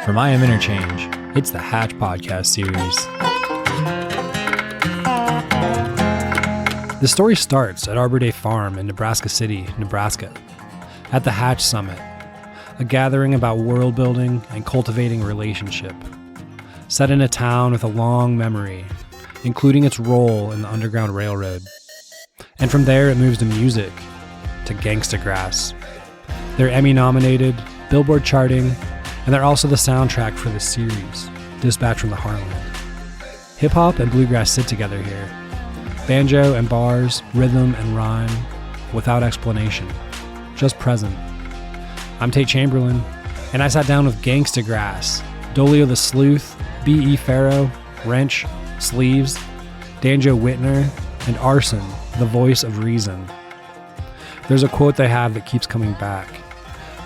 From I Am Interchange, it's the Hatch podcast series. The story starts at Arbor Day Farm in Nebraska City, Nebraska, at the Hatch Summit, a gathering about world building and cultivating relationship, set in a town with a long memory, including its role in the Underground Railroad. And from there it moves to music, to Gangstagrass. They're Emmy-nominated, Billboard-charting, and they're also the soundtrack for the series, Dispatch from the Heartland. Hip-hop and bluegrass sit together here. Banjo and bars, rhythm and rhyme, without explanation, just present. I'm Tate Chamberlin, and I sat down with Gangstagrass, Dolio The Sleuth, b.e.farrow, Rench, Sleeves, Danjo Whitener, and r-sonthevoiceofreason. Voice of Rason. There's a quote they have that keeps coming back.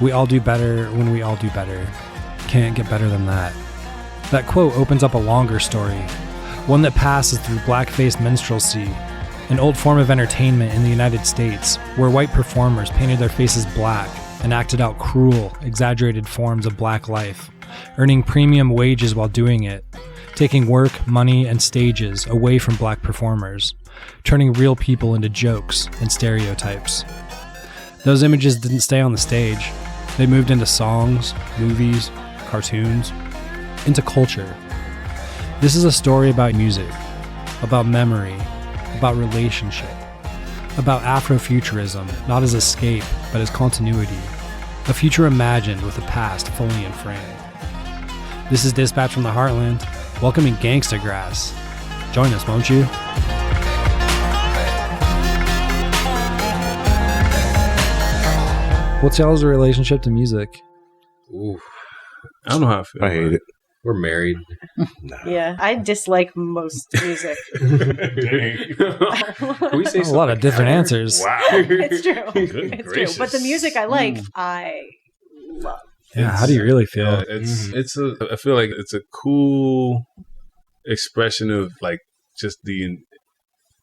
We all do better when we all do better. Can't get better than that. That quote opens up a longer story, one that passes through blackface minstrelsy, an old form of entertainment in the United States where white performers painted their faces black and acted out cruel, exaggerated forms of black life, earning premium wages while doing it, taking work, money, and stages away from black performers, turning real people into jokes and stereotypes. Those images didn't stay on the stage. They moved into songs, movies, cartoons, into culture. This is a story about music, about memory, about relationship, about Afrofuturism, not as escape, but as continuity, a future imagined with the past fully in frame. This is Dispatch from the Heartland, welcoming Gangstagrass. Join us, won't you? What's y'all's relationship to music? Ooh, I don't know how I feel. I hate it. We're married. Yeah, I dislike most music. Can we say a lot of different answers. Wow. It's true. Good It's gracious. true. But the music I like, I love. Yeah, how do you really feel? Yeah, I feel like it's a cool expression of like just the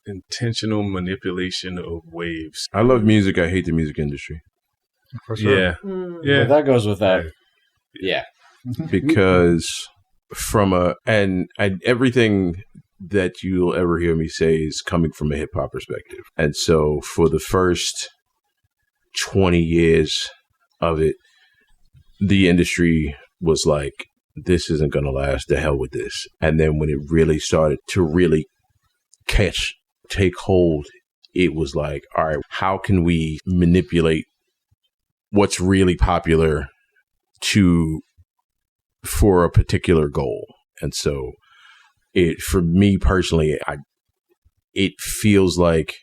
intentional manipulation of waves. I love music. I hate the music industry. For sure. Yeah. Well, that goes with that. Yeah. Because and everything that you'll ever hear me say is coming from a hip hop perspective. And so for the first 20 years of it, the industry was like, this isn't going to last, the hell with this. And then when it really started to really take hold, it was like, all right, how can we manipulate what's really popular for a particular goal? And so for me personally, it feels like,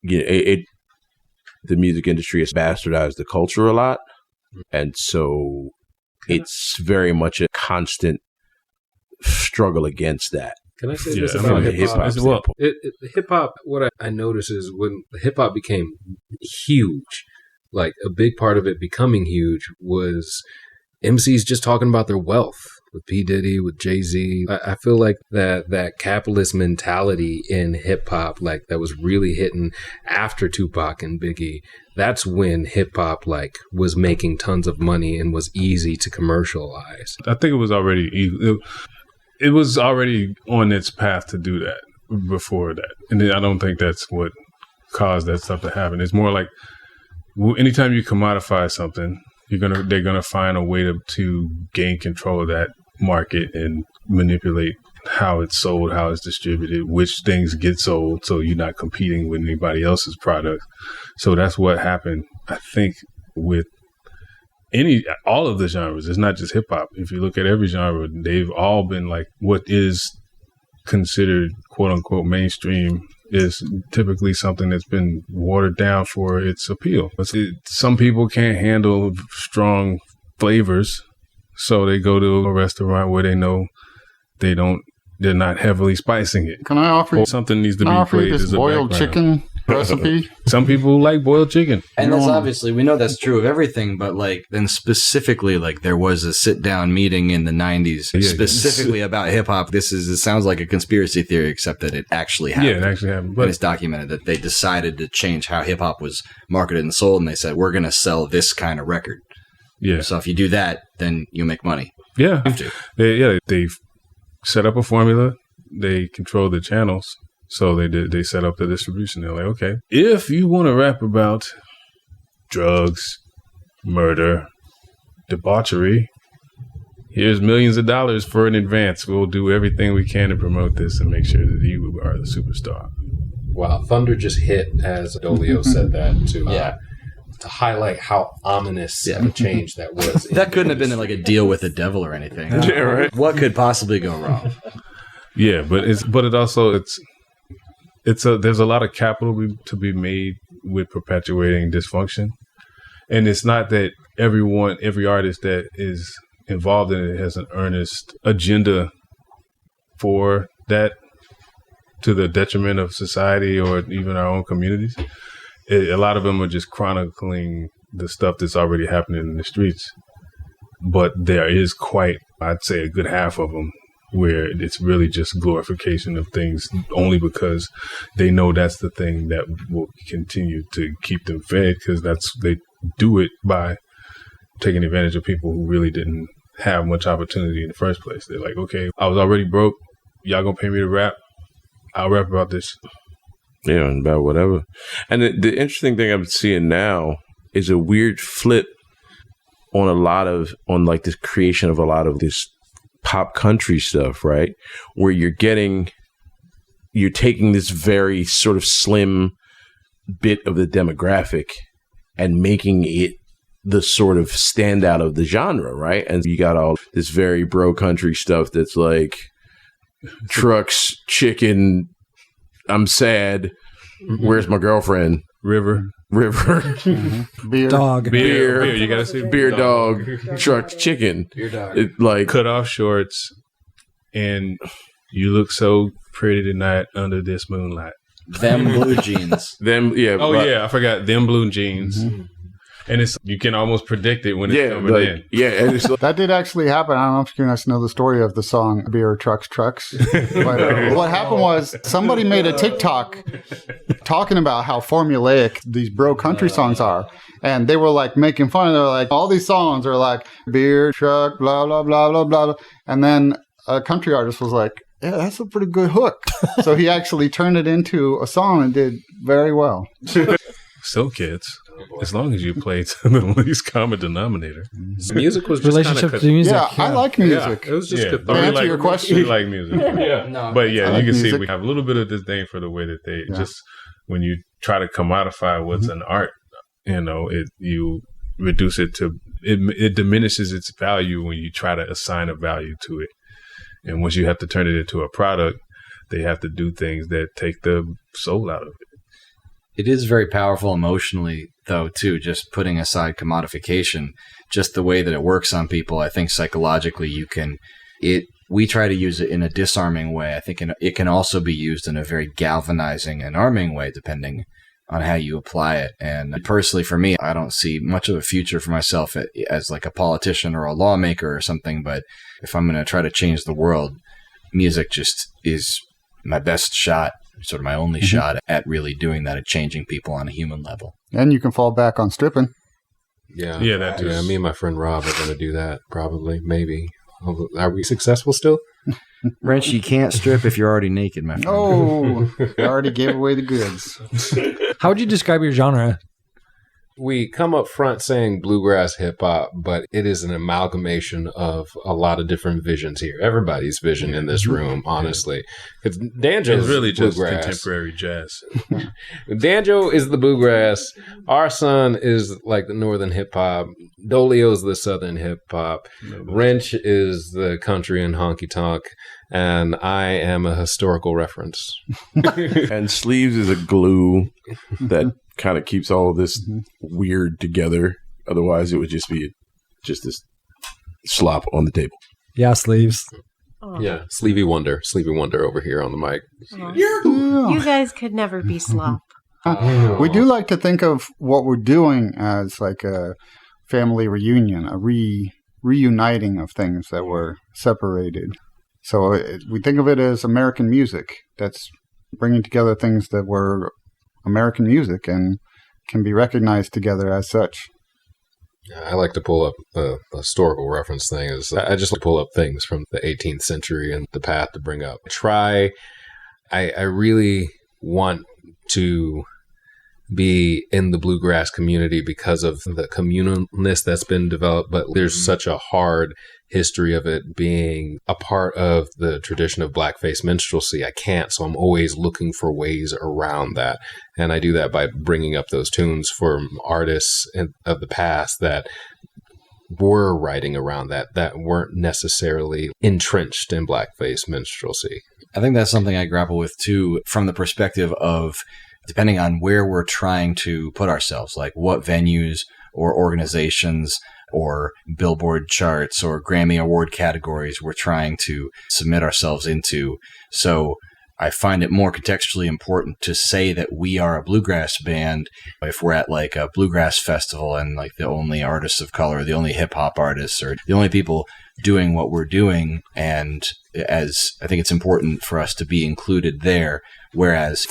you know, the music industry has bastardized the culture a lot. And so it's very much a constant struggle against that. Can I say Yeah, this I about mean, hip-hop as well? standpoint. Hip-hop, what I notice is when hip-hop became huge, like a big part of it becoming huge was MCs just talking about their wealth with P. Diddy, with Jay-Z. I feel like that capitalist mentality in hip-hop, like that was really hitting after Tupac and Biggie. That's when hip-hop like was making tons of money and was easy to commercialize. I think it was already it was already on its path to do that before that. And I don't think that's what caused that stuff to happen. It's more like anytime you commodify something, they're gonna find a way to gain control of that market and manipulate how it's sold, how it's distributed, which things get sold, so you're not competing with anybody else's product. So that's what happened, I think, with all of the genres. It's not just hip hop. If you look at every genre, they've all been like what is considered quote unquote mainstream is typically something that's been watered down for its appeal. Some people can't handle strong flavors, so they go to a restaurant where they know they're not heavily spicing it. Can I offer Or something needs to be offer played this as a boiled background. chicken recipe? Some people like boiled chicken. And that's obviously, we know that's true of everything, but like then specifically, like there was a sit down meeting in the 90s specifically about hip hop. It sounds like a conspiracy theory, except that it actually happened. Yeah, it actually happened. But it's documented that they decided to change how hip hop was marketed and sold. And they said, we're going to sell this kind of record. Yeah. So if you do that, then you make money. Yeah. They've set up a formula. They control the channels. So they set up the distribution. They're like, okay, if you want to rap about drugs, murder, debauchery, here's millions of dollars for an advance. We'll do everything we can to promote this and make sure that you are the superstar. Wow, thunder just hit as Dolio said that to highlight how ominous of a change that was. That couldn't have been like a deal with the devil or anything. Yeah, right. What could possibly go wrong? Yeah, but there's a lot of capital to be made with perpetuating dysfunction. And it's not that every artist that is involved in it has an earnest agenda for that to the detriment of society or even our own communities. A lot of them are just chronicling the stuff that's already happening in the streets. But there is I'd say a good half of them where it's really just glorification of things only because they know that's the thing that will continue to keep them fed, because they do it by taking advantage of people who really didn't have much opportunity in the first place. They're like, okay, I was already broke. Y'all gonna pay me to rap? I'll rap about this. Yeah, about whatever. And the interesting thing I'm seeing now is a weird flip on like this creation of a lot of this pop country stuff, right? Where you're taking this very sort of slim bit of the demographic and making it the sort of standout of the genre, right? And you got all this very bro country stuff that's like trucks, chicken, I'm sad, where's my girlfriend? River. Beer. Dog. Beer. You gotta say beer, dog, truck, chicken. Beer dog. It, like cut off shorts, and you look so pretty tonight under this moonlight. Them blue jeans. I forgot them blue jeans. Mm-hmm. And you can almost predict it when it's coming in. Yeah, and it's that did actually happen. I don't know if you guys know the story of the song "Beer Trucks." But what happened was somebody made a TikTok talking about how formulaic these bro country songs are, and they were like making fun. They're like, all these songs are like beer truck, blah blah blah blah blah, and then a country artist was like, "Yeah, that's a pretty good hook." So he actually turned it into a song and did very well. So kids, as long as you play to the least common denominator. Music was just relationship kind to music. Yeah, I like music. it was just To answer your question. We like music. No, But yeah, like you can music. see we have a little bit of disdain for the way that they just, when you try to commodify what's an art, you reduce it to, it diminishes its value when you try to assign a value to it. And once you have to turn it into a product, they have to do things that take the soul out of it. It is very powerful emotionally, though, too, just putting aside commodification, just the way that it works on people. I think psychologically we try to use it in a disarming way. I think it can also be used in a very galvanizing and arming way, depending on how you apply it. And personally, for me, I don't see much of a future for myself as like a politician or a lawmaker or something. But if I'm going to try to change the world, music just is my best shot. Sort of my only shot at really doing that, at changing people on a human level. And you can fall back on stripping. Yeah, that too. Yeah, me and my friend Rob are going to do that, probably, maybe. Are we successful still? Rench, you can't strip if you're already naked, my friend. Oh, I already gave away the goods. How would you describe your genre? We come up front saying bluegrass hip hop, but it is an amalgamation of a lot of different visions here. Everybody's vision in this room, honestly. Because Danjo is really just bluegrass. Contemporary jazz. Danjo is the bluegrass. Our son is like the northern hip hop. Dolio's the southern hip hop. Rench is the country and honky tonk. And I am a historical reference. and Sleeves is a glue that kind of keeps all of this weird together. Otherwise, it would just be just this slop on the table. Yeah, Sleeves. Oh. Yeah, Sleepy Wonder over here on the mic. You guys could never be slop. We do like to think of what we're doing as like a family reunion, a reuniting of things that were separated. So we think of it as American music. That's bringing together things that were American music and can be recognized together as such. I like to pull up the historical reference thing. I just like to pull up things from the 18th century and the path to bring up. I really want to be in the bluegrass community because of the communalness that's been developed, but there's such a hard history of it being a part of the tradition of blackface minstrelsy. I can't, so I'm always looking for ways around that. And I do that by bringing up those tunes from artists of the past that were writing around that weren't necessarily entrenched in blackface minstrelsy. I think that's something I grapple with too, from the perspective of depending on where we're trying to put ourselves, like what venues or organizations or Billboard charts or Grammy Award categories we're trying to submit ourselves into. So I find it more contextually important to say that we are a bluegrass band if we're at like a bluegrass festival and like the only artists of color, the only hip hop artists, or the only people doing what we're doing. And as I think it's important for us to be included there. Whereas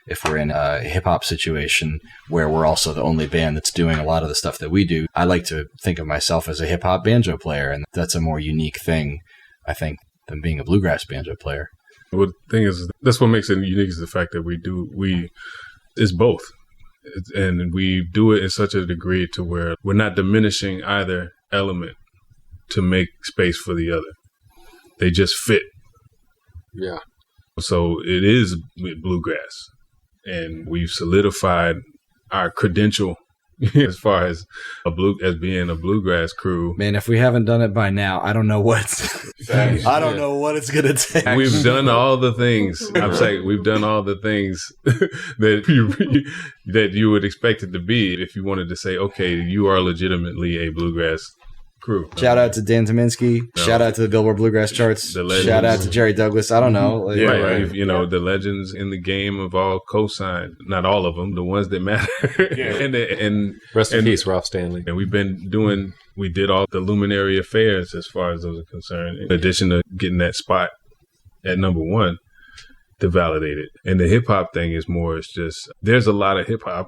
if we're in a hip hop situation where we're also the only band that's doing a lot of the stuff that we do, I like to think of myself as a hip hop banjo player. And that's a more unique thing, I think, than being a bluegrass banjo player. Well, the thing is, that's what makes it unique is the fact that it's both. And we do it in such a degree to where we're not diminishing either element to make space for the other. They just fit. Yeah. So it is bluegrass. And we've solidified our credential as far as being a bluegrass crew. Man, if we haven't done it by now, I don't know what know what it's gonna take. We've done all the things. I'm saying we've done all the things that you would expect it to be if you wanted to say, okay, you are legitimately a bluegrass crew. Shout out to Dan Tominski. No. Shout out to the Billboard Bluegrass charts. Shout out to Jerry Douglas. I don't know. Like, right. You know, the legends in the game of all cosign. Not all of them, the ones that matter. and rest in peace, Ralph Stanley. And we did all the luminary affairs as far as those are concerned. In addition to getting that spot at number one to validate it. And the hip hop thing is more, it's just, there's a lot of hip hop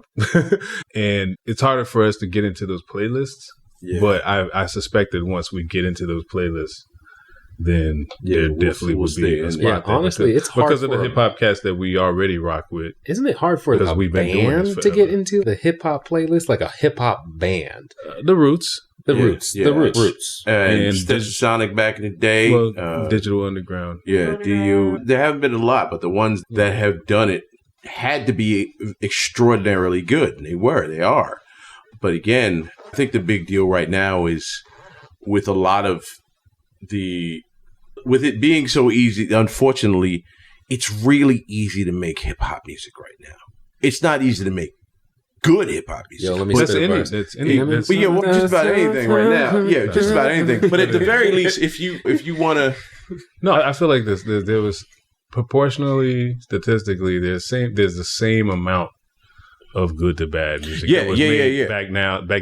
and it's harder for us to get into those playlists. Yeah. But I suspect that once we get into those playlists, then there definitely will be a spot. Yeah, honestly, it's hard because of the hip hop cast that we already rock with. Isn't it hard for a band to get into the hip hop playlist, like a hip hop band? The Roots. The Roots. And Sonic back in the day. Well, Digital Underground. Yeah, there haven't been a lot, but the ones that have done it had to be extraordinarily good. And they are. But again, I think the big deal right now is with it being so easy, unfortunately, it's really easy to make hip hop music right now. It's not easy to make good hip hop music. Just about anything right now. Yeah, just about anything. But at the very least, if you want to, no, I feel like there was proportionally, statistically, there's the same amount of good to bad music. Back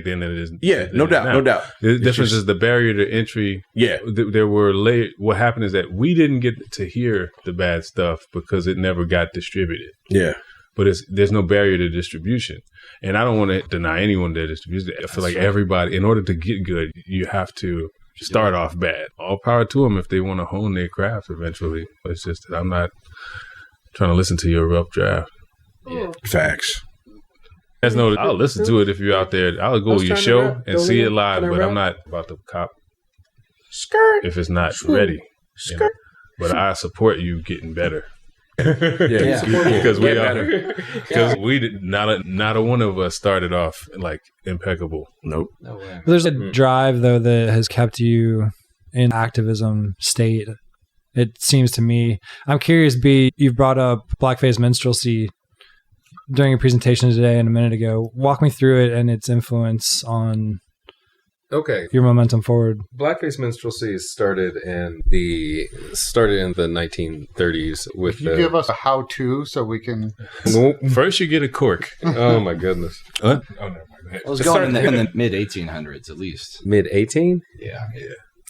then it is. Yeah, no doubt. The difference is the barrier to entry. Yeah. There were what happened is that we didn't get to hear the bad stuff because it never got distributed. Yeah. But there's no barrier to distribution. And I don't want to deny anyone their distribution. I feel like everybody, in order to get good, you have to start off bad. All power to them if they want to hone their craft eventually. But it's just that I'm not trying to listen to your rough draft. Yeah. Facts. I'll listen to it if you're out there. I'll go to your show and see it live, but I'm not about to cop if it's not ready. You know? But I support you getting better. Because not a one of us started off like impeccable. Nope. No way. There's a drive though that has kept you in activism state. It seems to me. I'm curious, B, you've brought up blackface minstrelsy during your presentation today and a minute ago. Walk me through it and its influence on your momentum forward. Blackface minstrelsy started in the 1930s with. Can you give us a how-to so we can? First, you get a cork. Oh my goodness! What? Oh no, it was going in the mid 1800s at least. Mid 18? Yeah, I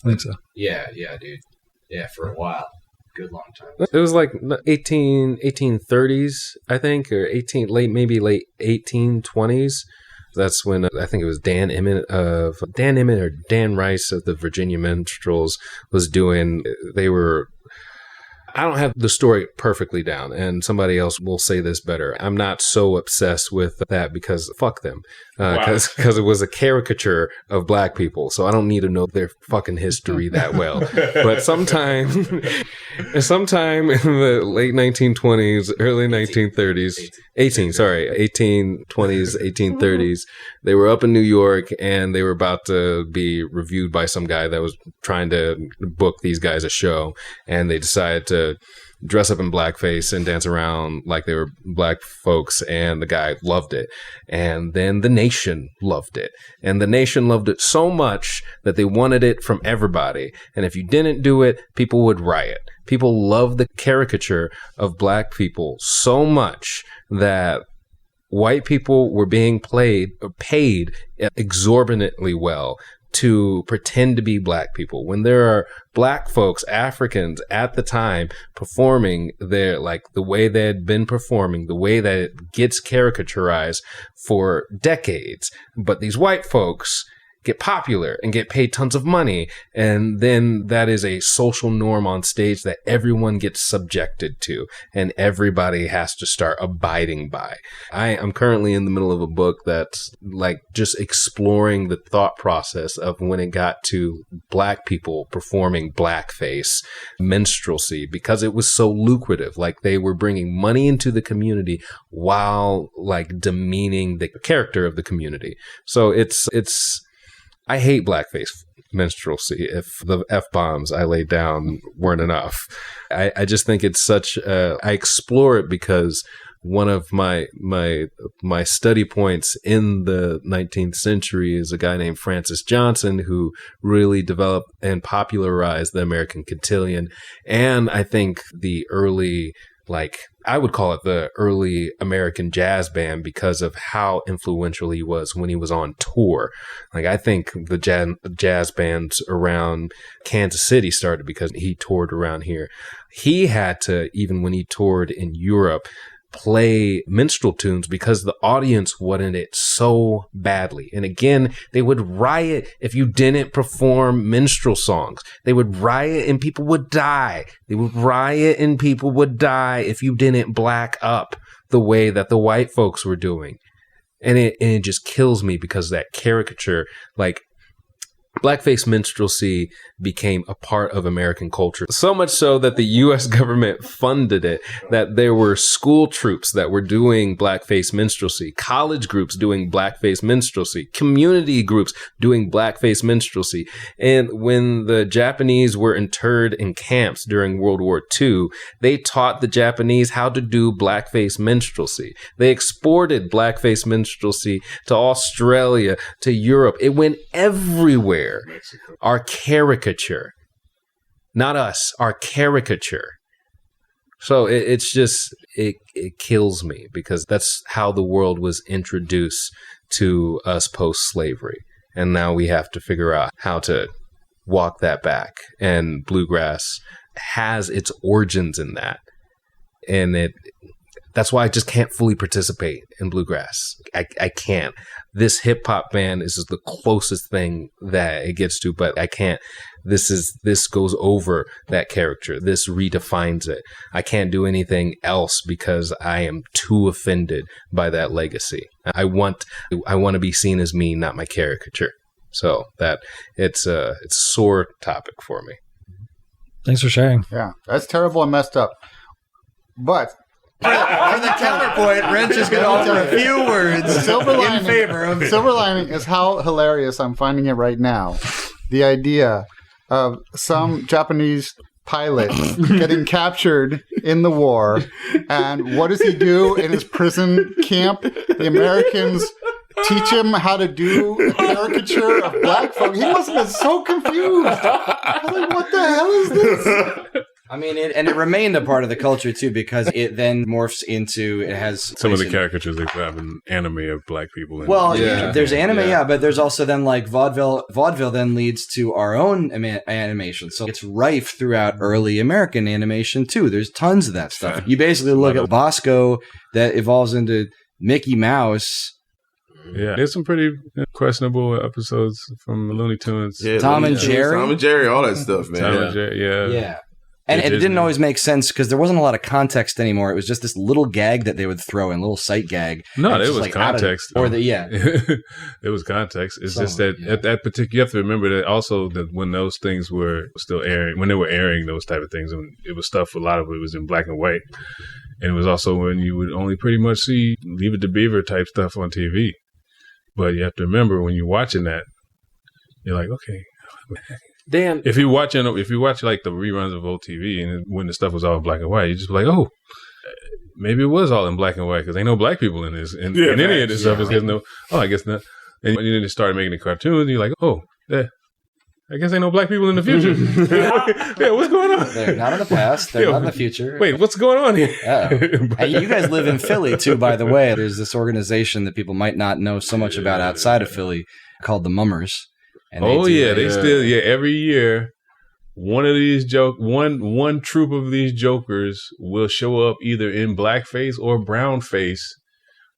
think so. Yeah, dude. Yeah, for a while. Good long time. It was like 1830s, I think, or late 1820s. That's when I think it was Dan Emmett or Dan Rice of the Virginia Minstrels was doing. They were. I don't have the story perfectly down, and somebody else will say this better. I'm not so obsessed with that because fuck them. Because it was a caricature of black people, so I don't need to know their fucking history that well. But sometime in the late 1920s, early 1930s, 1820s, 1830s, they were up in New York, and they were about to be reviewed by some guy that was trying to book these guys a show, and they decided to dress up in blackface and dance around like they were black folks, and the guy loved it. And then the nation loved it. And the nation loved it so much that they wanted it from everybody. And if you didn't do it, people would riot. People loved the caricature of black people so much that white people were being paid exorbitantly well to pretend to be black people, when there are black folks, Africans at the time, performing their, like, the way they had been performing, the way that it gets caricaturized for decades. But these white folks get popular and get paid tons of money, and then that is a social norm on stage that everyone gets subjected to and everybody has to start abiding by. I'm currently in the middle of a book that's like just exploring the thought process of when it got to black people performing blackface, minstrelsy, because it was so lucrative. Like, they were bringing money into the community while like demeaning the character of the community. So it's I hate blackface minstrelsy if the F-bombs I laid down weren't enough. I just think it's such I explore it because one of my study points in the 19th century is a guy named Francis Johnson, who really developed and popularized the American cotillion. And I think the early, like, I would call it the early American jazz band because of how influential he was when he was on tour. Like, I think the jazz bands around Kansas City started because he toured around here. He had to, even when he toured in Europe, play minstrel tunes because the audience wanted it so badly. And again, they would riot if you didn't perform minstrel songs. They would riot and people would die. They would riot and people would die if you didn't black up the way that the white folks were doing. And it just kills me because that caricature, like, blackface minstrelsy became a part of American culture, so much so that the U.S. government funded it, that there were school troops that were doing blackface minstrelsy, college groups doing blackface minstrelsy, community groups doing blackface minstrelsy. And when the Japanese were interred in camps during World War II, they taught the Japanese how to do blackface minstrelsy. They exported blackface minstrelsy to Australia, to Europe. It went everywhere. Mexico. Our caricature, not us, our caricature. So it's just, it kills me because that's how the world was introduced to us post-slavery. And now we have to figure out how to walk that back. And bluegrass has its origins in that. And that's why I just can't fully participate in bluegrass. I can't. This hip hop band is the closest thing that it gets to, but I can't. This goes over that character. This redefines it. I can't do anything else because I am too offended by that legacy. I want to be seen as me, not my caricature. So that it's a sore topic for me. Thanks for sharing. Yeah, that's terrible and messed up. But for the counterpoint, Rench is going to offer a few words in favor of it. Silver lining is how hilarious I'm finding it right now. The idea of some Japanese pilot getting captured in the war, and what does he do in his prison camp? The Americans teach him how to do a caricature of black folk. He must have been so confused. I was like, what the hell is this? I mean, it remained a part of the culture, too, because it then morphs into, it has... Some of the caricatures they have in anime of black people. Well, there's anime, but there's also then, like, vaudeville. Vaudeville then leads to our own animation. So it's rife throughout early American animation, too. There's tons of that stuff. You basically look at Bosco that evolves into Mickey Mouse. Yeah, there's some pretty questionable episodes from Looney Tunes. Yeah, Tom and Jerry? Tom and Jerry, all that stuff, man. Tom and Jerry, yeah. Yeah. And it didn't always make sense because there wasn't a lot of context anymore. It was just this little gag that they would throw in, little sight gag. No, there was context. It was context. It's just that at that particular, you have to remember that also that when those things were still airing, when they were airing those type of things, and it was stuff, a lot of it was in black and white. And it was also when you would only pretty much see Leave It to Beaver type stuff on TV. But you have to remember when you're watching that, you're like, okay. Dan, if you watch like the reruns of old TV and when the stuff was all in black and white, you just be like, oh, maybe it was all in black and white because ain't no black people in this and in any of this stuff. Is no, oh, I guess not. And then they started making the cartoons, and you're like, oh, I guess ain't no black people in the future. Yeah, what's going on? They're not in the past. They're not in the future. Wait, what's going on here? And you guys live in Philly too, by the way. There's this organization that people might not know so much about outside of Philly called the Mummers. And they still every year one of these one troop of these jokers will show up either in blackface or brownface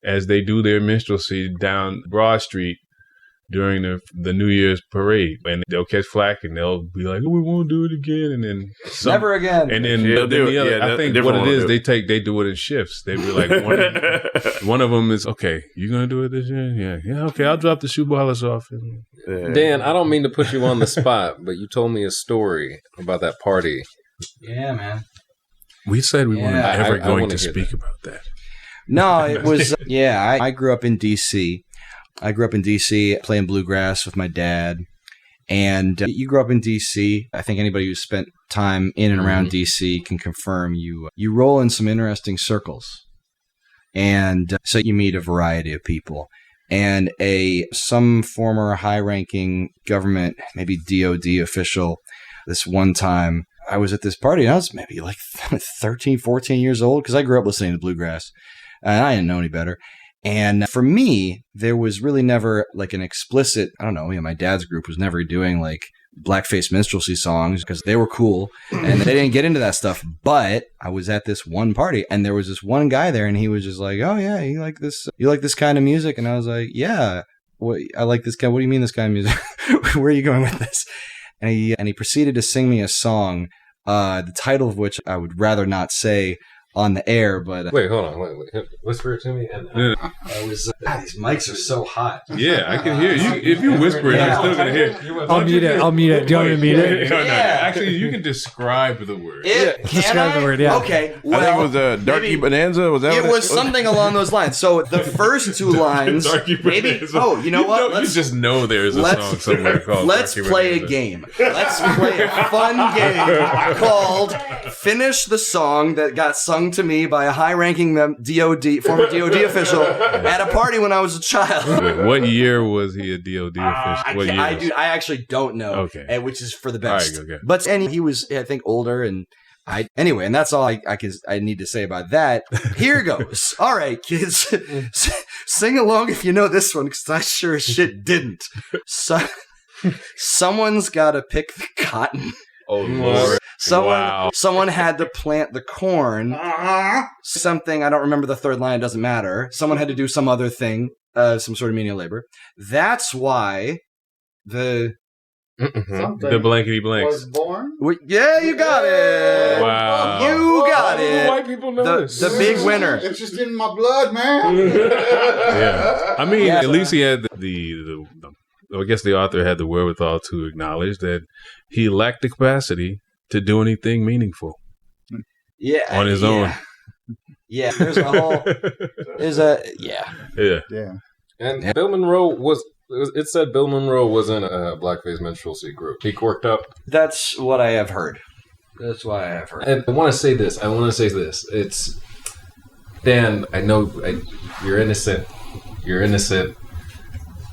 as they do their minstrelsy down Broad Street during the New Year's parade, and they'll catch flack and they'll be like, "Oh, we won't do it again," and then never again. And then the other, I think what it is, they do it in shifts. They be like, one of them is, okay, you gonna do it this year? Yeah, okay, I'll drop the shoe ballers off. Dan, I don't mean to put you on the spot, but you told me a story about that party. Yeah, man. We said we weren't ever going to speak about that. No, it was I grew up in D.C. I grew up in D.C. playing bluegrass with my dad. And you grew up in D.C. I think anybody who's spent time in and around D.C. can confirm you roll in some interesting circles. And so you meet a variety of people. And some former high-ranking government, maybe DOD official, this one time, I was at this party, and I was maybe like 13, 14 years old, because I grew up listening to bluegrass, and I didn't know any better. And for me, there was really never like an explicit, I don't know, my dad's group was never doing like blackface minstrelsy songs because they were cool and they didn't get into that stuff. But I was at this one party and there was this one guy there and he was just like, oh yeah, you like this kind of music? And I was like, yeah, I like this kind. What do you mean this kind of music? Where are you going with this? And he proceeded to sing me a song, the title of which I would rather not say on the air, but wait, hold on, wait, whisper it to me. And I was these mics are so hot. Yeah, I can hear you. If you whisper it, I'm still gonna hear. I'll mute it. Do you want me to mute it? No. Actually, you can describe the word. Describe the word. Yeah. Okay. Well, I think it was Darky Bonanza. Was that? It was something along those lines. So the first two lines, maybe. Oh, you know what? You just know there's a song somewhere called. Let's play a game. Let's play a fun game called "Finish the Song That Got Sung to Me by a high-ranking former DOD official at a party when I was a child." What year was he a DOD official? What year? I actually don't know. Okay, which is for the best. All right, okay. But he was, I think, older, and anyway, and that's all I need to say about that. Here goes. All right, kids, sing along if you know this one, because I sure as shit didn't. So, someone's got to pick the cotton. Oh, Lord. Someone had to plant the corn. Something, I don't remember the third line, it doesn't matter. Someone had to do some other thing, some sort of menial labor. That's why the blankety blanks was born. Yeah, you got it. Wow, you got it. White people know this. The big winner. It's just in my blood, man. Yeah, I mean, at least he had I guess the author had the wherewithal to acknowledge that he lacked the capacity to do anything meaningful. Yeah, on his own. Yeah, there's yeah. And Bill Monroe it said Bill Monroe was in a blackface minstrelsy group. He quirked up. That's what I have heard. And I want to say this. It's Dan. I know you're innocent.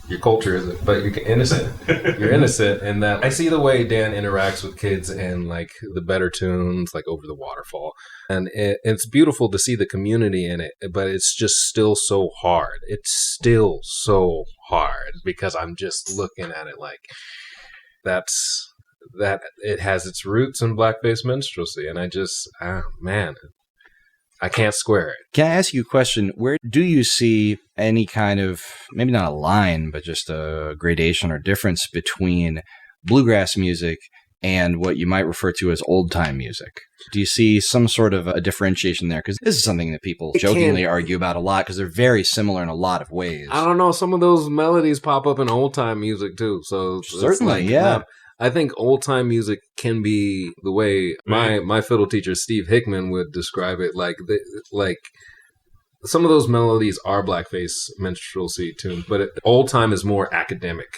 Your culture isn't, but you're innocent. You're innocent in that I see the way Dan interacts with kids and like the better tunes, like Over the Waterfall. And it's beautiful to see the community in it, but it's just still so hard. It's still so hard because I'm just looking at it like that it has its roots in blackface minstrelsy. And I just, man. I can't square it. Can I ask you a question? Where do you see any kind of, maybe not a line, but just a gradation or difference between bluegrass music and what you might refer to as old-time music? Do you see some sort of a differentiation there? Because this is something that people jokingly argue about a lot because they're very similar in a lot of ways. I don't know. Some of those melodies pop up in old-time music, too. So certainly, yeah. I think old-time music can be the way my fiddle teacher, Steve Hickman, would describe it. Like some of those melodies are blackface minstrelsy tunes, but old-time is more academic.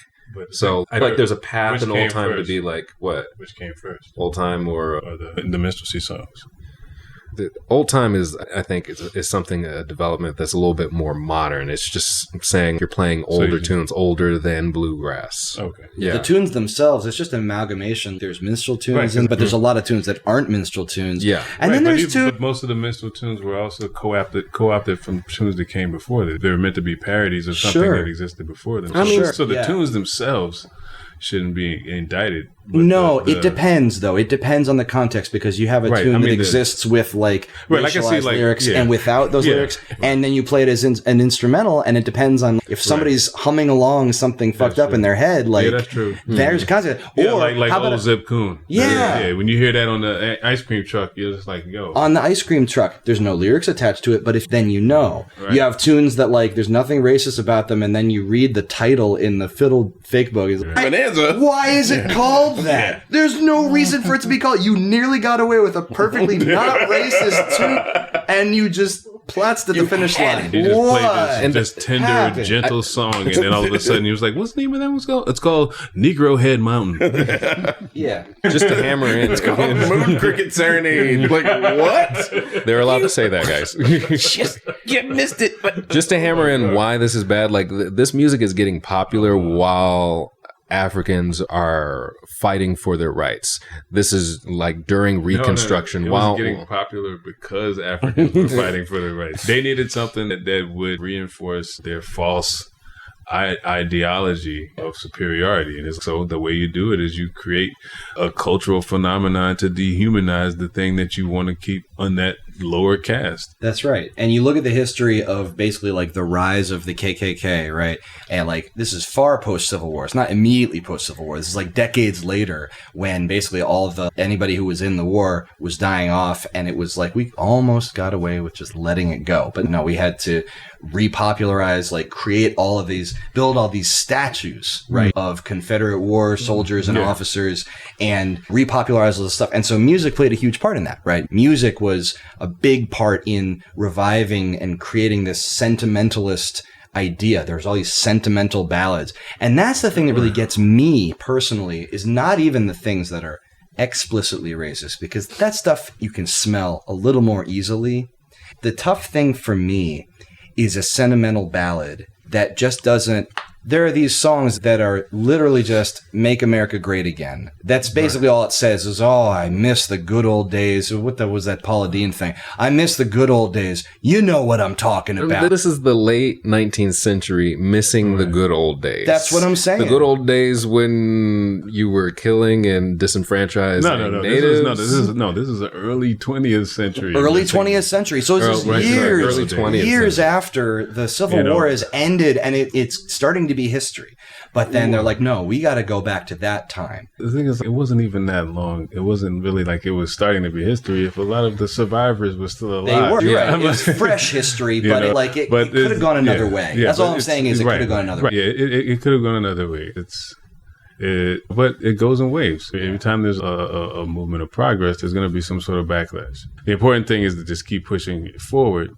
So, there's a path in old time to be like, what? Which came first? Old time or the minstrelsy songs? The old time is, I think, is something, a development that's a little bit more modern. It's just saying you're playing older tunes, older than bluegrass. Okay. Yeah. The tunes themselves, it's just an amalgamation. There's minstrel tunes, but there's a lot of tunes that aren't minstrel tunes. Yeah. And then there's But most of the minstrel tunes were also co-opted from tunes that came before them. They were meant to be parodies of something that existed before them. So the tunes themselves shouldn't be indicted. No, it depends, though. It depends on the context, because you have a tune that exists with racialized lyrics and without those lyrics, and then you play it as an instrumental, and it depends on if somebody's humming along something fucked up in their head. That's true. There's a concept. Or like old Zip Coon. Yeah. When you hear that on the ice cream truck, you're just like, yo. On the ice cream truck, there's no lyrics attached to it, but then you know. Right. You have tunes that there's nothing racist about them, and then you read the title in the fiddle fake book. Bonanza. Why is it called that? There's no reason for it to be called. You nearly got away with a perfectly not racist tune, and you just platzed at the finish line. He just played this tender, gentle song, and then all of a sudden he was like, "What's the name of that one called?" It's called Negro Head Mountain. Yeah, just to hammer in. It's called Moon Cricket Serenade. Like, what? They're allowed to say that, guys. You missed it. But just to hammer in why this is bad. This music is getting popular while Africans are fighting for their rights. This is during Reconstruction. No. It was getting popular because Africans were fighting for their rights. They needed something that would reinforce their false ideology of superiority. And so the way you do it is you create a cultural phenomenon to dehumanize the thing that you want to keep on that lower caste. That's right. And you look at the history of basically the rise of the KKK, right? And this is far post-Civil War. It's not immediately post-Civil War. This is decades later, when basically all of anybody who was in the war was dying off, and it was we almost got away with just letting it go. But no, we had to repopularize, create all of these, build all these statues, right, of Confederate war soldiers and officers, and repopularize all this stuff. And so music played a huge part in that, right? Music was a big part in reviving and creating this sentimentalist idea. There's all these sentimental ballads. And that's the thing that really gets me personally, is not even the things that are explicitly racist, because that stuff you can smell a little more easily. The tough thing for me is a sentimental ballad that just doesn't. There are these songs that are literally just "Make America Great Again." That's basically all it says is, "Oh, I miss the good old days." What was that Paula Deen thing? I miss the good old days. You know what I'm talking about. This is the late 19th century, missing the good old days. That's what I'm saying. The good old days when you were killing and disenfranchising natives. This is the early 20th century. Early 20th century. So it's years after the Civil War has ended, and it's starting to be history. But then they're like, no, we got to go back to that time. The thing is, it wasn't even that long. It wasn't really it was starting to be history if a lot of the survivors were still alive. They were, right. It was fresh history, but it could have gone another way. That's all I'm saying is it could have gone another way. Yeah, it could have gone another way. But it goes in waves. Every time there's a movement of progress, there's going to be some sort of backlash. The important thing is to just keep pushing it forward,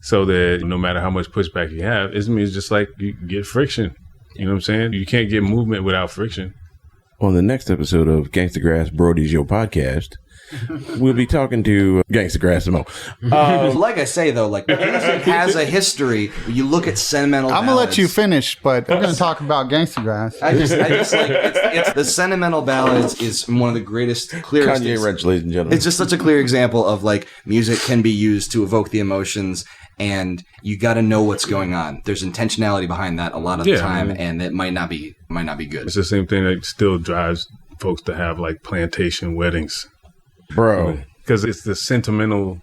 so that no matter how much pushback you have, it means just you get friction. You know what I'm saying? You can't get movement without friction. On the next episode of Gangstagrass Brody's Your Podcast, we'll be talking to Gangstagrass Simone. Like I say, though, music has a history. You look at sentimental I'm going to let you finish, but we're going to talk about Gangstagrass. I just it's the sentimental ballads is one of the greatest, clearest. Kanye Rench, ladies and gentlemen. It's just such a clear example of music can be used to evoke the emotions, and you got to know what's going on. There's intentionality behind that a lot of the time, and it might not be good. It's the same thing that still drives folks to have plantation weddings. Bro. Because it's the sentimental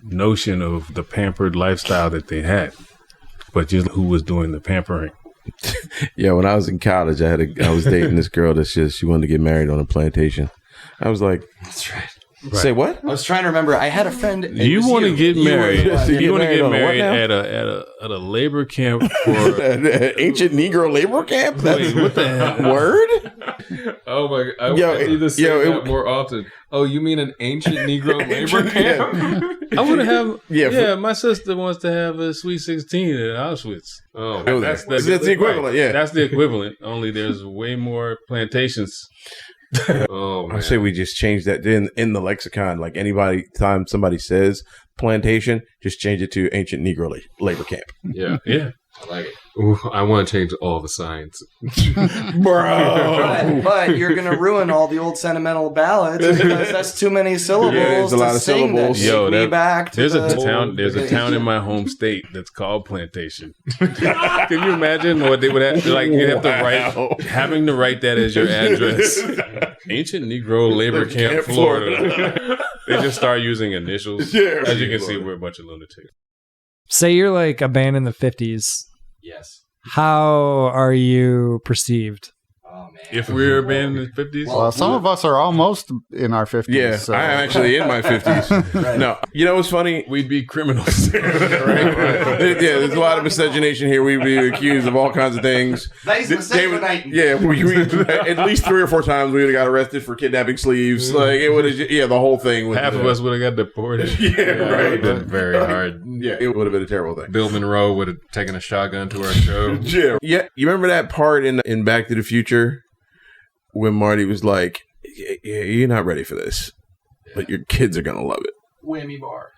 notion of the pampered lifestyle that they had, but just who was doing the pampering. Yeah, when I was in college, I was dating this girl that she wanted to get married on a plantation. I was like, That's right. Say what? I was trying to remember. I had a friend. You want to get married? You want to get married at a labor camp for an ancient Negro labor camp? Wait, what the hell? Word? Oh my God! I need to say that more often. Oh, you mean an ancient Negro labor camp? I want to have. Yeah, my sister wants to have a Sweet 16 at Auschwitz. Oh, that's the equivalent. Right. Yeah, that's the equivalent. Only there's way more plantations. Oh, man. I say we just change that in the lexicon. Like time somebody says plantation, just change it to ancient Negro labor camp. Yeah, yeah, I like it. Ooh, I want to change all the signs, bro. But you're gonna ruin all the old sentimental ballads because that's too many syllables. Yeah, there's a lot of syllables. There's a town in my home state that's called Plantation. Can you imagine what they would have? Like you'd have to having to write that as your address. Ancient Negro Labor Camp, Florida. They just start using initials. Yeah, as you can see, we're a bunch of lunatics. Say you're like a band in the 50s. Yes. How are you perceived? Oh man. If we're a band in the 50s? Well, some of us are almost in our 50s. Yeah, so. I'm actually in my 50s. Right. No, you know what's funny? We'd be criminals. Right? Yeah, there's a lot of miscegenation here. We'd be accused of all kinds of things. Nice mistake. Yeah, we at least 3 or 4 times we would have got arrested for kidnapping sleeves. Like it would have, the whole thing. Half of us would have got deported. Yeah, right. It would have been very hard. Yeah, it would have been a terrible thing. Bill Monroe would have taken a shotgun to our show. Yeah. You remember that part in Back to the Future when Marty was like, "Yeah, you're not ready for this, but your kids are gonna love it." Whammy bar.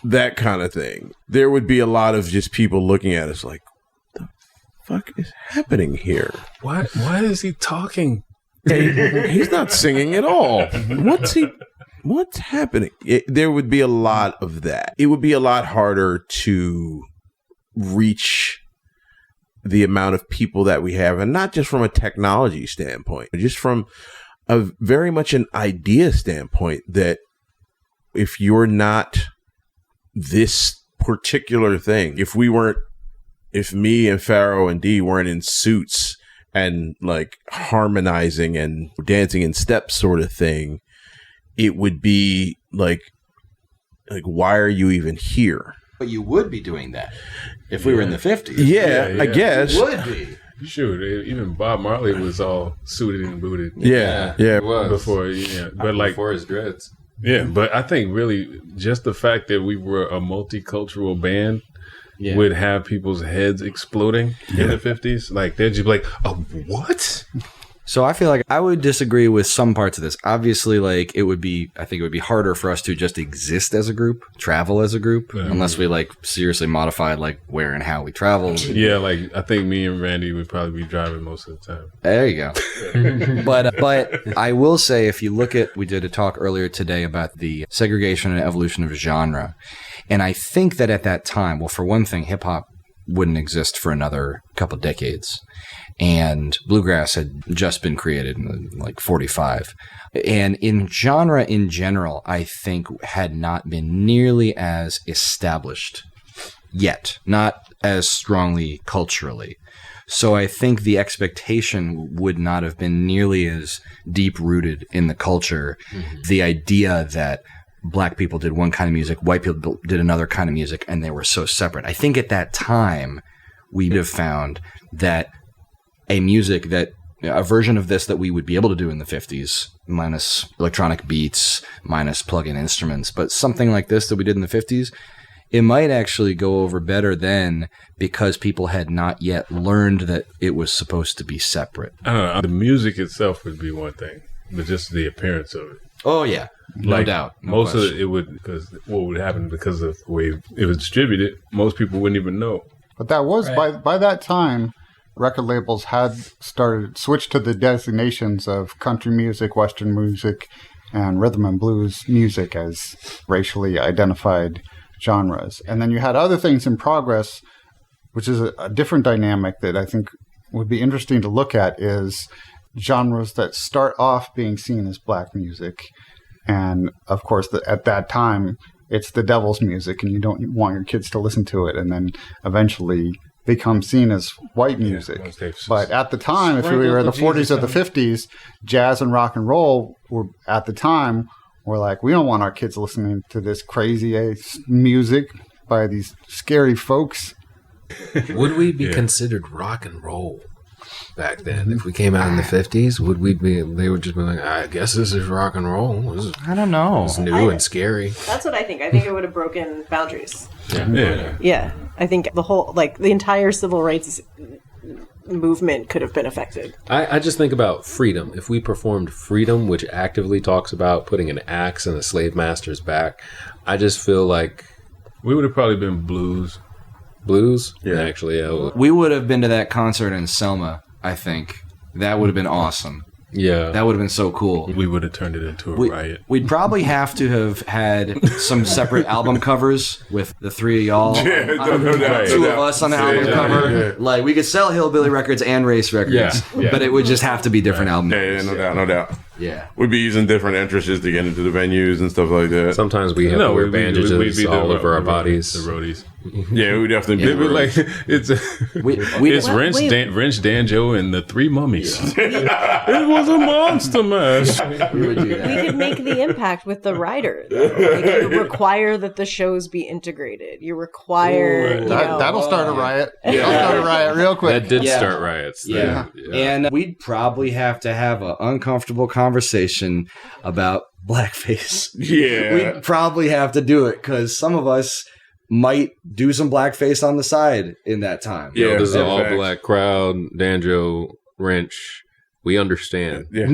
That kind of thing. There would be a lot of just people looking at us like, "The fuck is happening here? Why is he talking? He's not singing at all. What's happening?" There would be a lot of that. It would be a lot harder to reach the amount of people that we have, and not just from a technology standpoint, but just from a very much an idea standpoint, that if you're not this particular thing, if me and Farrow and Dee weren't in suits and like harmonizing and dancing in steps sort of thing, it would be like why are you even here? But you would be doing that if we were in the 50s. Yeah, I guess. You would be. Sure, even Bob Marley was all suited and booted. Yeah. It was. Before Before his dreads. Yeah, but I think really just the fact that we were a multicultural band would have people's heads exploding in the 50s. Like, they'd just be like, "Oh, what?" So I feel like I would disagree with some parts of this. Obviously, I think it would be harder for us to just exist as a group, travel as a group, unless we seriously modified where and how we travel. Yeah, I think me and Randy would probably be driving most of the time. There you go. But I will say, if you look at, we did a talk earlier today about the segregation and evolution of genre. And I think that at that time, well, for one thing, hip hop wouldn't exist for another couple decades. And bluegrass had just been created in 45. And in genre in general, I think had not been nearly as established yet, not as strongly culturally. So I think the expectation would not have been nearly as deep-rooted in the culture. Mm-hmm. The idea that black people did one kind of music, white people did another kind of music, and they were so separate. I think at that time, we'd have found that a version of this that we would be able to do in the 50s, minus electronic beats, minus plug-in instruments, but something like this that we did in the 50s, it might actually go over better then because people had not yet learned that it was supposed to be separate. I don't know. The music itself would be one thing, but just the appearance of it. Oh, yeah. No doubt. Most of it would, because what would happen because of the way it was distributed, most people wouldn't even know. But that was, by that time, record labels had switched to the designations of country music, Western music, and rhythm and blues music as racially identified genres. And then you had other things in progress, which is a different dynamic that I think would be interesting to look at, is genres that start off being seen as black music. And of course, at that time, it's the devil's music and you don't want your kids to listen to it, and then eventually become seen as white music. But at the time, if we were in the 40s or the 50s, jazz and rock and roll were at the time were like, we don't want our kids listening to this crazy ass music by these scary folks. Would we be considered rock and roll back then? If we came out in the 50s, would we be, they would just be like, I guess this is rock and roll. I don't know. It's new and scary. That's what I think. I think it would have broken boundaries. Yeah. Yeah. I think the entire civil rights movement could have been affected. I just think about freedom. If we performed Freedom, which actively talks about putting an axe in a slave master's back, I just feel like... We would have probably been blues. Blues? Yeah. Actually, yeah. We would have been to that concert in Selma, I think. That would have been awesome. Yeah. That would have been so cool. We would have turned it into a riot. We'd probably have to have had some separate album covers with the three of y'all. Two of us on the album cover. Yeah. Like, we could sell Hillbilly Records and Race Records, but it would just have to be different album covers. Yeah, no doubt. Yeah. We'd be using different entrances to get into the venues and stuff like that. Sometimes we have to wear bandages all over our bodies. The roadies. Yeah, we definitely be like it's Rench, Danjo, and the Three Mummies. It was a monster mash. We would do that. We could make the impact with the rider, though. Like, you require that the shows be integrated. You require... That'll start a riot. That'll start a riot real quick. That did start riots. Yeah. And we'd probably have to have an uncomfortable conversation about blackface. Yeah. We'd probably have to do it because some of us might do some blackface on the side in that time. Yeah, this is an all-black crowd. Danjo, Rench, we understand. Yeah.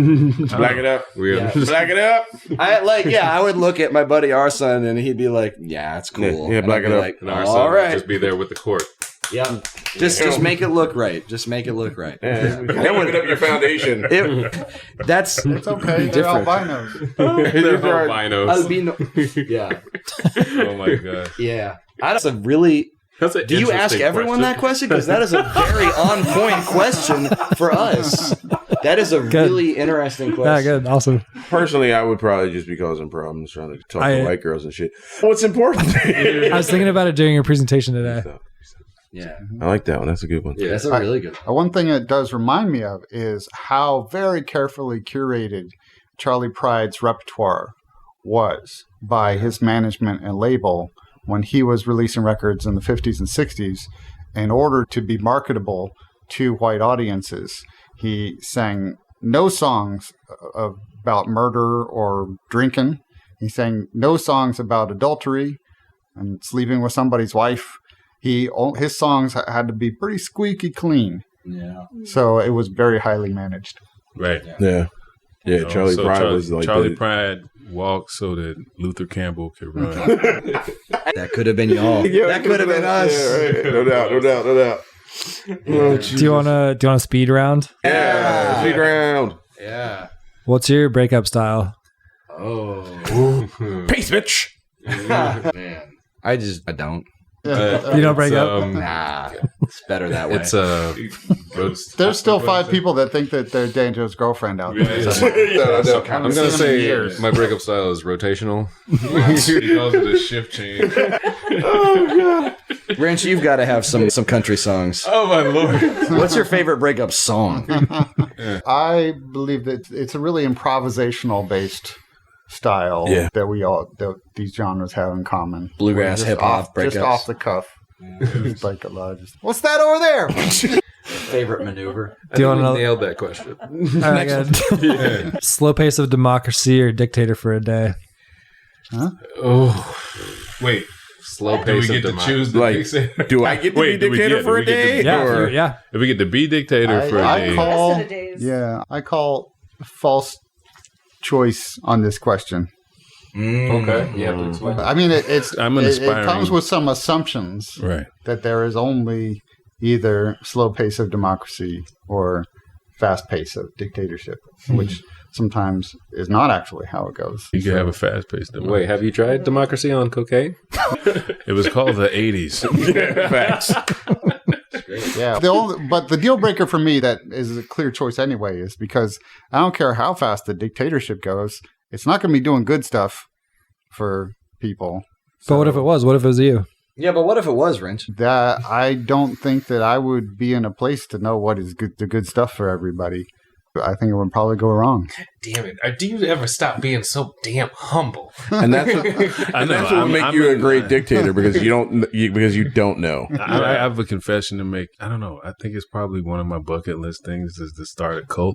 Black it up. Black it up. I would look at my buddy R-son and he'd be like, yeah, it's cool. Yeah, black it up. Like, and all right. Just be there with the court. Yeah. Just make it look right. Just make it look right. Yeah. Open up your foundation. It's okay. They're albinos. They're albinos. Albino. Yeah. Oh my god. Yeah. That's a really... Do you ask everyone that question? Because that is a very on-point question for us. That is a really interesting question. Yeah, good. Awesome. Personally, I would probably just be causing problems trying to talk to white girls and shit. What's important? I was thinking about it during your presentation today. Yeah. I like that one. That's a good one. Yeah, that's a really good one. One thing it does remind me of is how very carefully curated Charlie Pride's repertoire was by his management and label when he was releasing records in the 50s and 60s. In order to be marketable to white audiences, he sang no songs about murder or drinking. He sang no songs about adultery and sleeping with somebody's wife. His songs had to be pretty squeaky clean. Yeah. So it was very highly managed. Right. Yeah. Yeah, Charlie Pride was like Charlie Pride walked so that Luther Campbell could run. That could have been y'all. That could have been us. Yeah, right. No doubt. Do you want a speed round? Yeah, speed round. Yeah. What's your breakup style? Oh. Peace, bitch. Man. I don't. You don't break up? Nah. It's better that way. There's still 5 people that think that they're Danjo's girlfriend out there. I'm going to say my breakup style is rotational. Because of the shift change. Oh, God. Rench, you've got to have some country songs. Oh, my Lord. What's your favorite breakup song? I believe that it's a really improvisational based style that these genres have in common. Bluegrass, hip hop, breakups. Just off the cuff. It's like a lot. What's that over there? Favorite maneuver? Do you want to nailed that question? All right, good. Slow pace of democracy or dictator for a day? Huh? Oh, wait. Slow pace. Do we get to choose the dictator? Do I get to be dictator for a day? Yeah. If we get to be dictator for a day. I call false choice on this question. Okay. You have to explain. I mean, it comes with some assumptions, right? That there is only either slow pace of democracy or fast pace of dictatorship, which sometimes is not actually how it goes. You can have a fast paced democracy. Wait, have you tried democracy on cocaine? It was called the 80s. Facts. Yeah. But the deal breaker for me that is a clear choice anyway is because I don't care how fast the dictatorship goes, it's not going to be doing good stuff for people. But what if it was? What if it was you? Yeah, but what if it was, Rench? That I don't think that I would be in a place to know what is good, the good stuff for everybody. I think it would probably go wrong. Damn it. Do you ever stop being so damn humble? And that's what will make you a great dictator because you don't know. I have a confession to make. I don't know. I think it's probably one of my bucket list things is to start a cult.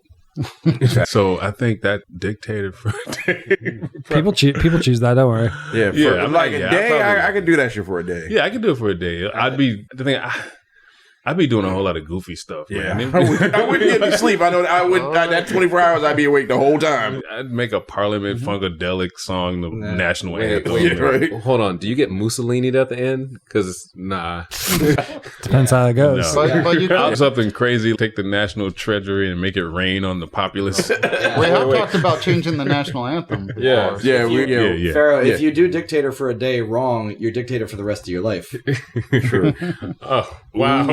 So I think that dictator for a day. People choose that. Don't worry. Yeah, I'm like like, a yeah, day. probably- I could do that shit for a day. Yeah, I could do it for a day. I'd be doing a whole lot of goofy stuff. Yeah, man. I wouldn't get any sleep. I know I would. That 24 hours, I'd be awake the whole time. I'd make a Parliament Funkadelic song, the national Wait, anthem. hold on. Do you get Mussolini at the end? Because, nah. Depends how it goes. No. But you I'll could, something crazy, take the national treasury and make it rain on the populace. we have talked about changing the national anthem. Before. Yeah. Pharaoh, Yeah. if you do dictator for a day wrong, you're dictator for the rest of your life. True. Oh, wow.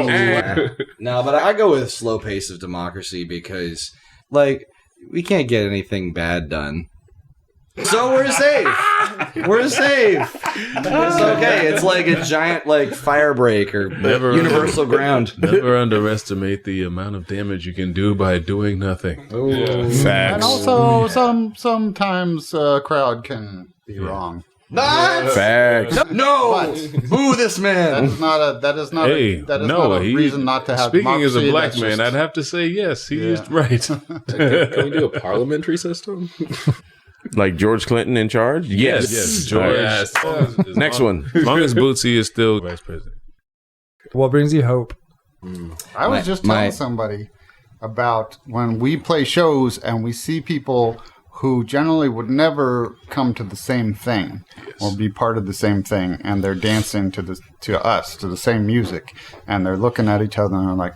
No, but I go with a slow pace of democracy because, like, we can't get anything bad done. So we're safe. We're safe. It's okay. It's like a giant, like, fire break or universal ground. Never underestimate the amount of damage you can do by doing nothing. Facts. And also, sometimes a crowd can be wrong. Facts. No! Boo this man! That is not a reason not to have Speaking as a democracy. black That's man, just- I'd have to say yes. He is right. Can we do a parliamentary system? Like George Clinton in charge? Yes, George. Yes. Next one. As long as Bootsy is still vice president. What brings you hope? I was just telling somebody about when we play shows and we see people who generally would never come to the same thing or be part of the same thing, and they're dancing to the same music, and they're looking at each other and they're like,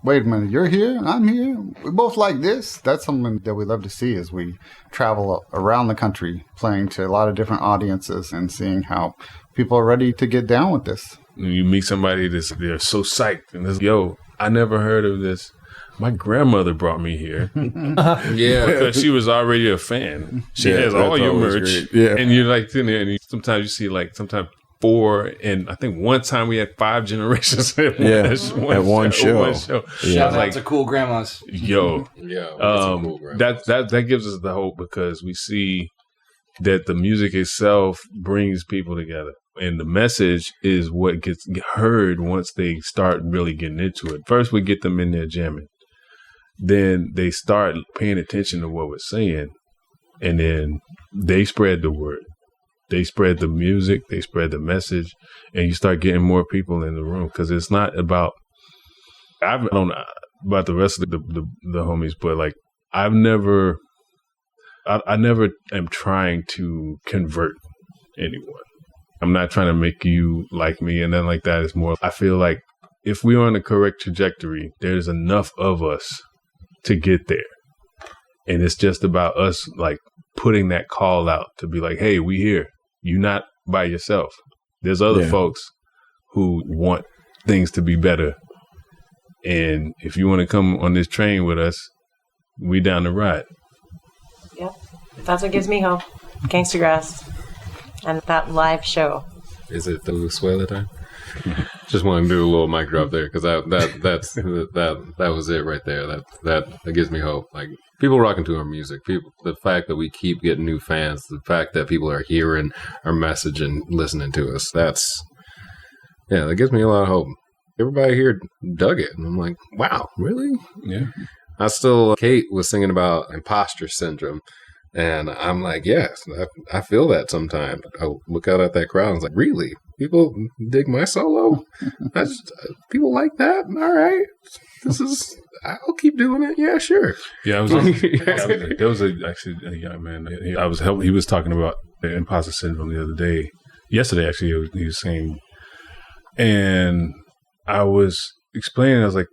wait a minute, you're here, I'm here, we both like this. That's something that we love to see as we travel around the country playing to a lot of different audiences and seeing how people are ready to get down with this. When you meet somebody they're so psyched and this, yo, I never heard of this. My grandmother brought me here. Yeah. Because she was already a fan. She has all your merch. Great. Yeah. And you're like sitting there and sometimes you see like sometimes 4, and I think one time we had 5 generations at one show. Shout out to cool grandmas. Yo. Yeah. That gives us the hope because we see that the music itself brings people together. And the message is what gets heard once they start really getting into it. First, we get them in there jamming. Then they start paying attention to what we're saying. And then they spread the word. They spread the music. They spread the message. And you start getting more people in the room. Because it's not about... I don't know about the rest of the homies, but like I never am trying to convert anyone. I'm not trying to make you like me and then like that. It's more, I feel like if we're on the correct trajectory, there's enough of us to get there. And it's just about us like putting that call out to be like, hey, we here. You're not by yourself. There's other folks who want things to be better. And if you want to come on this train with us, we down the ride. Yep. That's what gives me hope. Gangstagrass. And that live show. Is it the Lusuela time? Just want to do a little mic drop there because that was it right there. That gives me hope. Like people rocking to our music, the fact that we keep getting new fans, the fact that people are hearing our message and listening to us. That gives me a lot of hope. Everybody here dug it, and I'm like, wow, really? Yeah. Kate was singing about imposter syndrome. And I'm like, yes, I feel that sometimes. I look out at that crowd and I was like, really? People dig my solo? People like that? All right. I'll keep doing it. Yeah, sure. Yeah, there was actually a young man. He was talking about the imposter syndrome the other day. Yesterday, actually, he was saying, and I was explaining, I was like,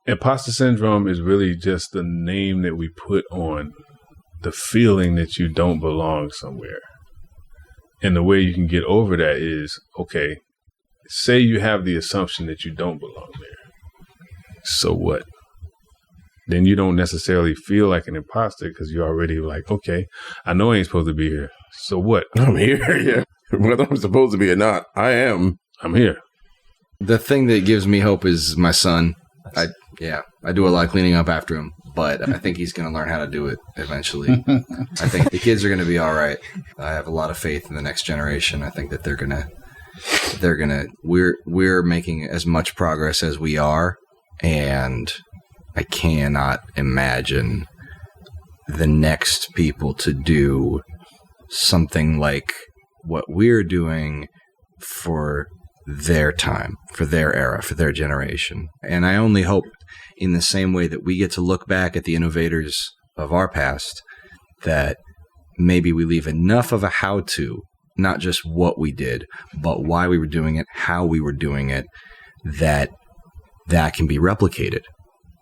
imposter syndrome is really just the name that we put on the feeling that you don't belong somewhere. And the way you can get over that is, okay, say you have the assumption that you don't belong there. So what? Then you don't necessarily feel like an imposter because you're already like, okay, I know I ain't supposed to be here. So what? I'm here, yeah. Whether I'm supposed to be or not, I am. I'm here. The thing that gives me hope is my son. I do a lot of cleaning up after him, but I think he's going to learn how to do it eventually. I think the kids are going to be all right. I have a lot of faith in the next generation. I think that we're making as much progress as we are, and I cannot imagine the next people to do something like what we're doing for their time, for their era, for their generation. And I only hope in the same way that we get to look back at the innovators of our past, that maybe we leave enough of a how-to, not just what we did, but why we were doing it, how we were doing it, that can be replicated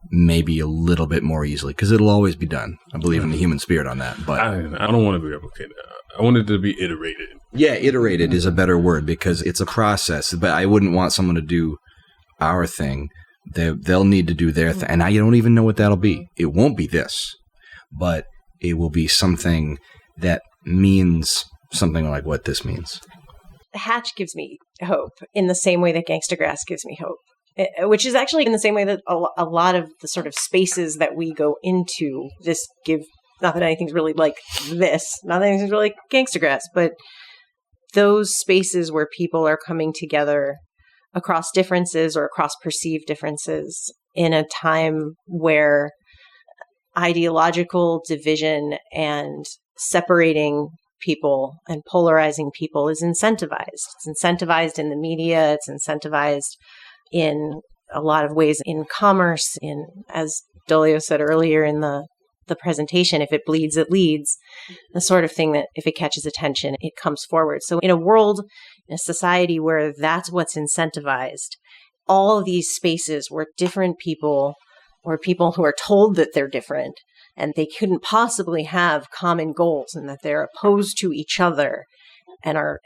maybe a little bit more easily, because it'll always be done. I believe in the human spirit on that. But I don't want to be replicated. I want it to be iterated. Yeah, iterated is a better word, because it's a process. But I wouldn't want someone to do our thing. They'll need to do their thing. And I don't even know what that'll be. It won't be this, but it will be something that means something like what this means. Hatch gives me hope in the same way that Gangstagrass gives me hope, which is actually in the same way that a lot of the sort of spaces that we go into this give, not that anything's really like this, not that anything's really like Gangstagrass, but those spaces where people are coming together across differences or across perceived differences in a time where ideological division and separating people and polarizing people is incentivized. It's incentivized in the media. It's incentivized in a lot of ways in commerce, in, as Dolio said earlier in the presentation, if it bleeds, it leads, the sort of thing that if it catches attention, it comes forward. So in a world, in a society where that's what's incentivized, all of these spaces where different people or people who are told that they're different and they couldn't possibly have common goals and that they're opposed to each other and are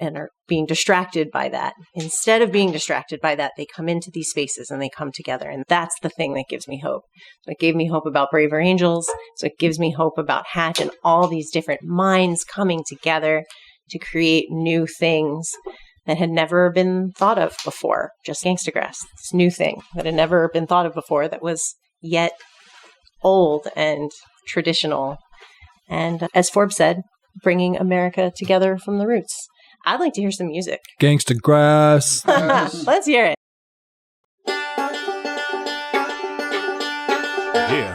being distracted by that. Instead of being distracted by that, they come into these spaces and they come together. And that's the thing that gives me hope. So it gave me hope about Braver Angels. So it gives me hope about Hatch and all these different minds coming together to create new things that had never been thought of before. Just Gangstagrass, this new thing that had never been thought of before that was yet old and traditional. And as Forbes said, bringing America together from the roots. I'd like to hear some music. Gangstagrass. Let's hear it. Yeah.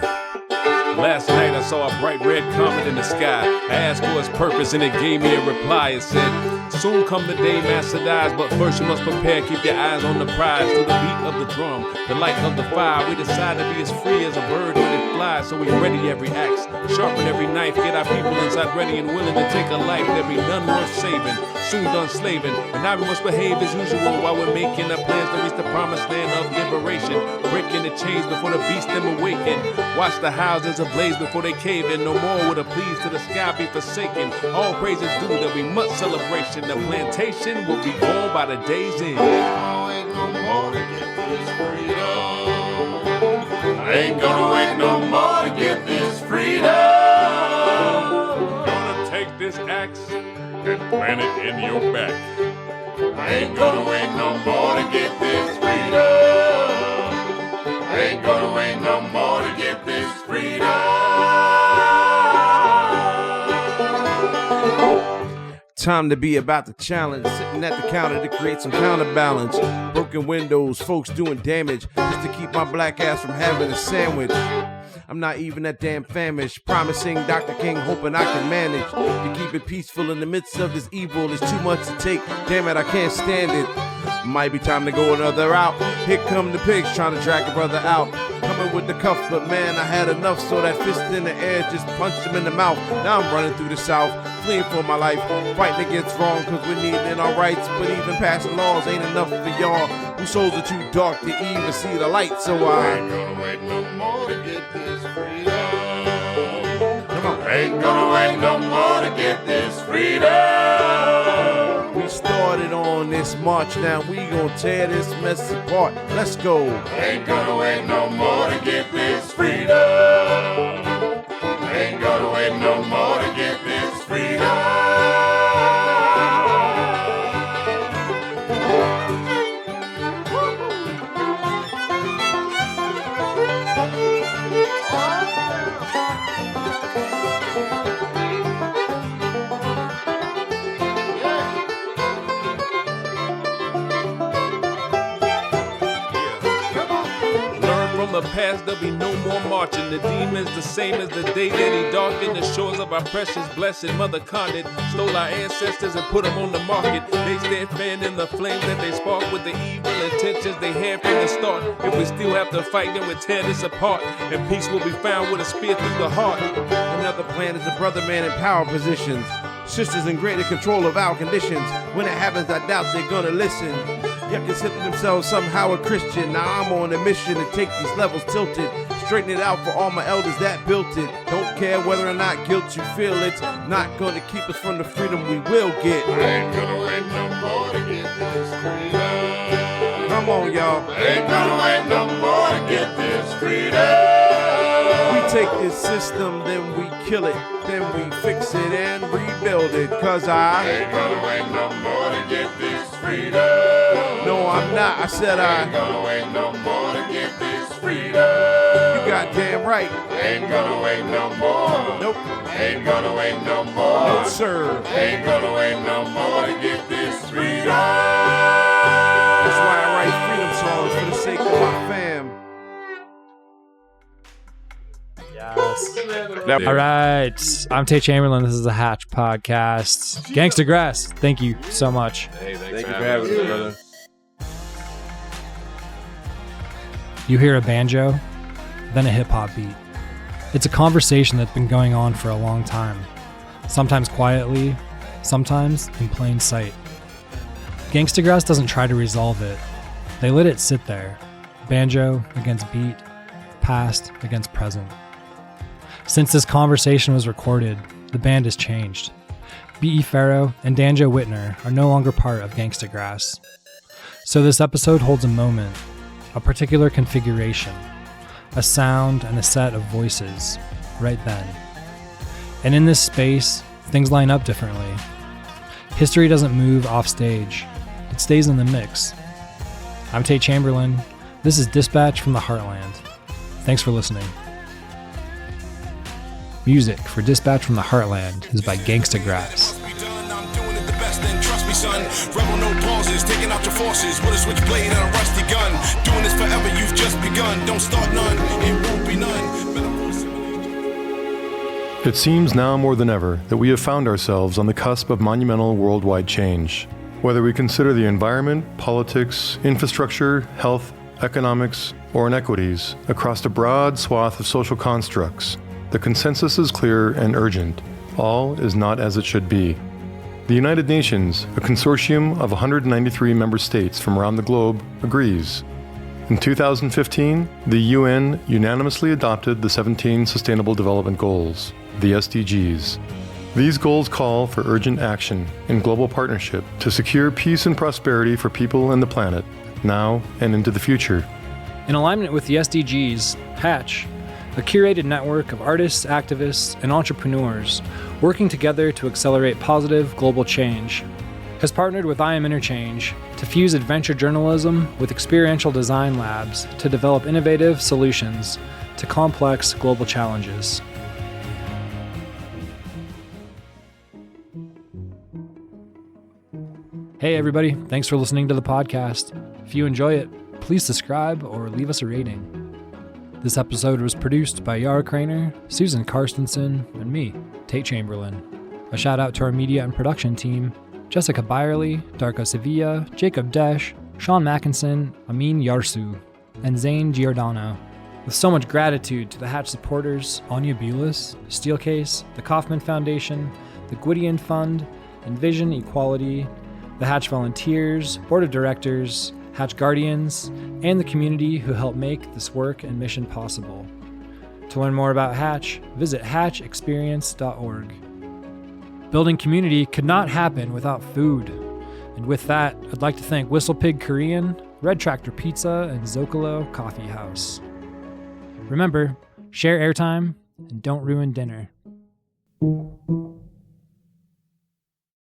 Last night I saw a bright red comet in the sky. I asked for its purpose and it gave me a reply. It said, soon come the day master dies, but first you must prepare, keep your eyes on the prize. To the beat of the drum, the light of the fire, we decide to be as free as a bird when it flies. So we ready every axe, sharpen every knife, get our people inside ready and willing to take a life. There be none worth saving, soon done slaving. And now we must behave as usual while we're making our plans to reach the promised land of liberation. Breaking the chains before the beast them awaken. Watch the houses ablaze before they cave in. No more will the pleas to the sky be forsaken. All praises due, there'll be much celebration. The plantation will be gone by the day's end. I ain't no more to get this freedom. I ain't gonna wait no more to get this freedom. Gonna take this axe and plant it in your back. I ain't gonna wait no more to get this freedom. I ain't gonna wait no more to get this freedom. Time to be about the challenge, sitting at the counter to create some counterbalance. Broken windows, folks doing damage, just to keep my black ass from having a sandwich. I'm not even that damn famished, promising Dr. King, hoping I can manage to keep it peaceful in the midst of this evil. It's too much to take, damn it, I can't stand it. Might be time to go another route. Here come the pigs trying to drag a brother out. Coming with the cuff, but man, I had enough. So that fist in the air just punched him in the mouth. Now I'm running through the South, fleeing for my life, fighting against wrong, cause we're needing our rights. But even passing laws ain't enough for y'all, whose souls are too dark to even see the light. So I ain't gonna wait no more to get this freedom. Come on. I ain't gonna wait no more to get this freedom. We started on this march, now we gon' tear this mess apart. Let's go. Ain't gonna wait no more to get this freedom. Ain't gonna wait no more to get this freedom. are past, there'll be no more marching. The demon's the same as the day that he darkened the shores of our precious blessed mother continent. Stole our ancestors and put them on the market. They stand fanning the flames that they spark with the evil intentions they had from the start. If we still have to fight, then we'll tear this apart, and peace will be found with a spear through the heart. Another plan is a brother man in power positions. Sisters in greater control of our conditions. When it happens, I doubt they're gonna listen. Yet consider themselves somehow a Christian. Now I'm on a mission to take these levels tilted. Straighten it out for all my elders that built it. Don't care whether or not guilt you feel, it's not gonna keep us from the freedom we will get. I ain't gonna wait no more to get this freedom. Come on, y'all. Ain't gonna wait no more to get this freedom. We take this system, then we kill it, then we fix it and rebuild it. Cause I ain't gonna wait no more to get this freedom. No, I'm not. I said ain't gonna wait no more to get this freedom. You goddamn right. Ain't gonna wait no more. Nope. Ain't gonna wait no more. No, sir. Ain't gonna wait no more to get this freedom. That's why I write freedom songs for the sake of my fam. Yes. All right. I'm Tate Chamberlin. This is the Hatch Podcast. Gangstagrass, thank you so much. Hey, Thank you for having us, brother. You hear a banjo, then a hip-hop beat. It's a conversation that's been going on for a long time. Sometimes quietly, sometimes in plain sight. Gangstagrass doesn't try to resolve it. They let it sit there. Banjo against beat, past against present. Since this conversation was recorded, the band has changed. b.e.farrow and Danjo Whitener are no longer part of Gangstagrass. So this episode holds a moment, a particular configuration, a sound and a set of voices, right then. And in this space, things line up differently. History doesn't move off stage, it stays in the mix. I'm Tate Chamberlin. This is Dispatch from the Heartland. Thanks for listening. Music for Dispatch from the Heartland is by Gangstagrass. I'm doing it the best, and trust me, son. Rebel no pauses, taking out your forces with a switchblade and a rusty gun. Doing this forever, you've just begun. Don't start none, it won't be none. It seems now more than ever that we have found ourselves on the cusp of monumental worldwide change. Whether we consider the environment, politics, infrastructure, health, economics, or inequities across a broad swath of social constructs, the consensus is clear and urgent. All is not as it should be. The United Nations, a consortium of 193 member states from around the globe, agrees. In 2015, the UN unanimously adopted the 17 Sustainable Development Goals, the SDGs. These goals call for urgent action in global partnership to secure peace and prosperity for people and the planet, now and into the future. In alignment with the SDGs, Hatch, a curated network of artists, activists, and entrepreneurs working together to accelerate positive global change, has partnered with I Am Interchange to fuse adventure journalism with experiential design labs to develop innovative solutions to complex global challenges. Hey everybody, thanks for listening to the podcast. If you enjoy it, please subscribe or leave us a rating. This episode was produced by Yara Craner, Susan Karstensen, and me, Tate Chamberlin. A shout out to our media and production team, Jessica Byerly, Darko Sevilla, Jacob Desch, Sean Mackinson, Amin Yarsu, and Zane Giordano. With so much gratitude to the Hatch supporters, Anya Bulis, Steelcase, the Kaufman Foundation, the Gwydion Fund, Envision Equality, the Hatch Volunteers, Board of Directors, Hatch Guardians, and the community who help make this work and mission possible. To learn more about Hatch, visit hatchexperience.org. Building community could not happen without food. And with that, I'd like to thank Whistle Pig Korean, Red Tractor Pizza, and Zocalo Coffee House. Remember, share airtime and don't ruin dinner.